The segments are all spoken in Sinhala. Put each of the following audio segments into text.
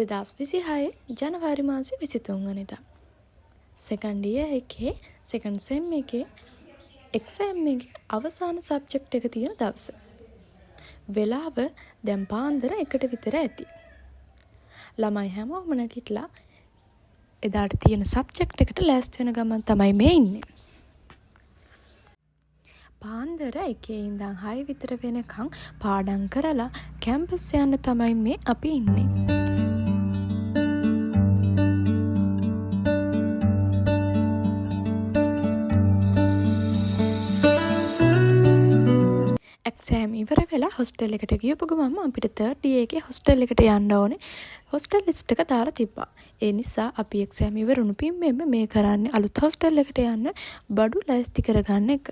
2026 ජනවාරි මාසේ 23 වෙනිදා. සෙකන්ඩ් ඉයර් එකේ සෙකන්ඩ් සෙම් එකේ එක්සෑම් එකේ අවසාන සබ්ජෙක්ට් එක තියෙන දවස. වෙලාව දැන් පාන්දර 1ට විතර ඇති. ළමයි හැමෝම නැගිටලා එදාට තියෙන සබ්ජෙක්ට් එකට ලෑස්ති වෙන ගමන් තමයි මේ ඉන්නේ. පාන්දර 1 ඉඳන් 6 විතර වෙනකන් පාඩම් කරලා කැම්පස් යන්න තමයි මේ අපි ඉන්නේ. එක්සෑම් ඉවර වෙලා හොස්ටල් එකට ගියපු ගමන් අපිට 3rd year එකේ හොස්ටල් එකට යන්න ඕනේ. හොස්ටල් ලිස්ට් එක දාලා තිබ්බා. ඒ නිසා අපි එක්සෑම් ඉවරුණු පින්මෙම මේ කරන්නේ අලුත් හොස්ටල් එකට යන්න බඩු ලෑස්ති කරගන්න එක.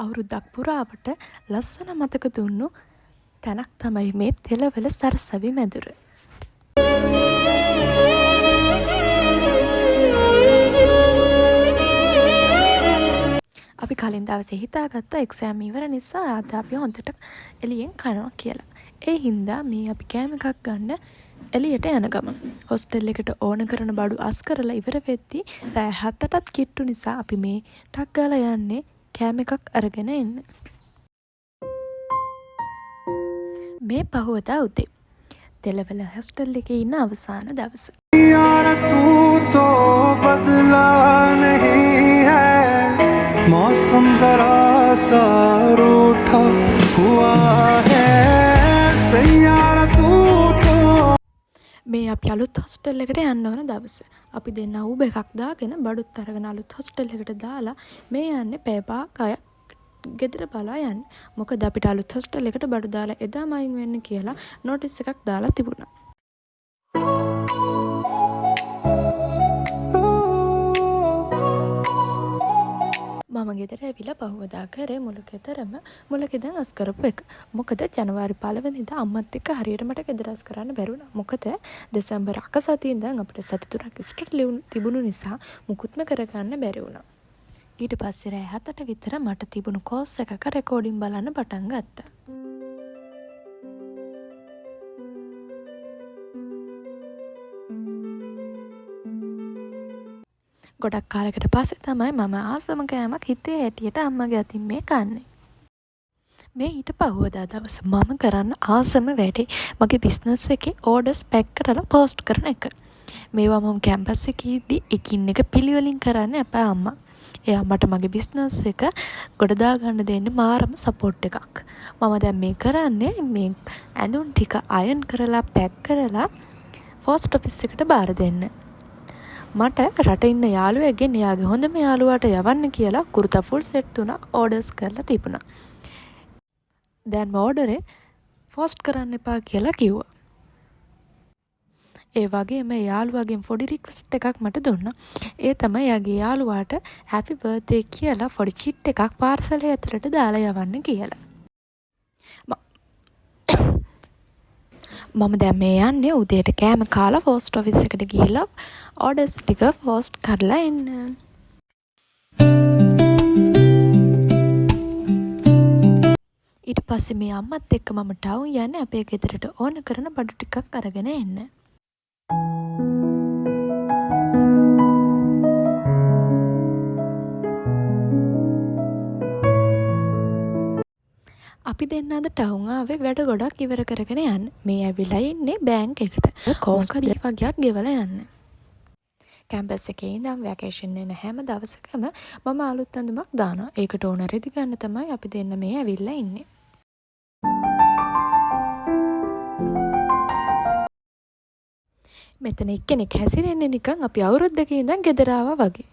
අවුරුද්දක් පුරාවට ලස්සන මතක දුන්නු තැනක් තමයි මේ තෙලවල සරසවි මැදුර. අපි කලින් දවසේ හිතාගත්ත එක්සෑම් ඉවර නිසා අද අපි හොඳට එළියෙන් කනවා කියලා. ඒ හින්දා මේ අපි කෑම එකක් ගන්න එළියට යන ගමන් හොස්ටල් එකට ඕන කරන බඩු අස් කරලා ඉවර වෙද්දී රෑ 7ටත් කිට්ටු නිසා අපි මේ ටක් ගාලා යන්නේ කෑම එකක් අරගෙන එන්න. මේ පහවදා උදේ තෙලවල හොස්ටල් එකේ ඉන්න අවසාන දවස. यार तू तो बदला नहीं है मौसम जरा सा रूठा हुआ है सैयारा तू तो මේ අපි අලුත් හොස්ටල් එකට යන්න ඕන දවස. අපි දෙන්න ඌබ එකක් දාගෙන බඩුත් අරගෙන අලුත් හොස්ටල් එකට දාලා මේ යන්නේ පෑපාකයක් ගෙදර බලා යන්න. මොකද අපිට අලුත් හොස්ටල් එකට බඩු දාලා එදාම අයින් වෙන්න කියලා නෝටිස් එකක් දාලා තිබුණා. මම ගෙදර ඇවිල්ලා පහුවදා කරේ මුලකෙදන් අස් කරපු එක. මොකද ජනවාරි 1 වෙනිදා අම්මත් එක්ක හරියට මට ගෙදර අස් කරන්න බැරුණා. මොකද දෙසැම්බර් අක සතියේ ඉඳන් අපිට සති 3ක් එක්ස්ට්‍රා තිබුණු නිසා මුකුත්ම කරගන්න බැරි වුණා. ඊට පස්සේ රෑ 7ට විතර මට තිබුණු කෝස් එකක රෙකෝඩින් බලන්න පටන් ගත්තා. ගොඩක් කාලයකට පස්සේ තමයි මම ආසම කෑමක් හිතේ හැටියට අම්මගේ අතින් මේ කන්නේ. මේ ඊට පහුවදා දවස මම කරන්න ආසම වැඩේ මගේ බිස්නස් එකේ ඕඩර්ස් පැක් කරලා පෝස්ට් කරන එක. මේවා මම කැම්පස් එකේදී එකින් එක පිළිවෙලින් කරන්න අපේ අම්මා. එයා මට මගේ බිස්නස් එක ගොඩ දා ගන්න දෙන්නේ මාරම සපෝට් එකක්. මම දැන් මේ කරන්නේ මේ ඇඳුම් ටික අයන් කරලා පැක් කරලා පෝස්ට් ඔෆිස් එකට බාර දෙන්න. මට රට ඉන්න යාළුවෙක්ගෙන් එයාගේ හොඳම යාළුවාට යවන්න කියලා කුර්තා ෆුල් සෙට් 3ක් ඕඩර්ස් කරලා තිබුණා. දැන් ඕඩරේ පෝස්ට් කරන්න එපා කියලා කිව්වා. ඒ වගේම යාළුවාගෙන් පොඩි රික්වෙස්ට් එකක් මට දුන්නා. ඒ තමයි එයාගේ යාළුවාට හැපි බර්ත්ඩේ කියලා පොඩි චිට් එකක් පාර්සලේ ඇතුළට දාලා යවන්න කියලා. මම දැන් මේ යන්නේ උදේට කෑම කාලා පෝස්ට් ඔෆිස් එකට ගිහිල්ලා ඕඩර්ස් ටික පෝස්ට් කරලා එන්න. ඊට පස්සේ මේ අම්මත් එක්ක මම ටවුන් යන්නේ අපේ ගෙදරට ඕන කරන බඩු ටිකක් අරගෙන එන්න. අපි දෙන්න අද ටවුන් ආවේ වැඩ ගොඩක් ඉවර කරගෙන යන්න. මේ ඇවිල්ලා ඉන්නේ බැංක් එකට. කෝස් වගේක් ගෙවලා යන්න. කැම්පස් එකේ ඉඳන් වැකේෂන් එන හැම දවසකම මම අලුත් අඳුමක් දානවා. ඒකට ඕන රෙදි ගන්න තමයි අපි දෙන්න මේ ඇවිල්ලා ඉන්නේ. මෙතන එක්කෙනෙක් හැසිරෙන්නේ නිකන් අපි අවුරුද්දක ඉඳන් ගෙදර ආවා වගේ.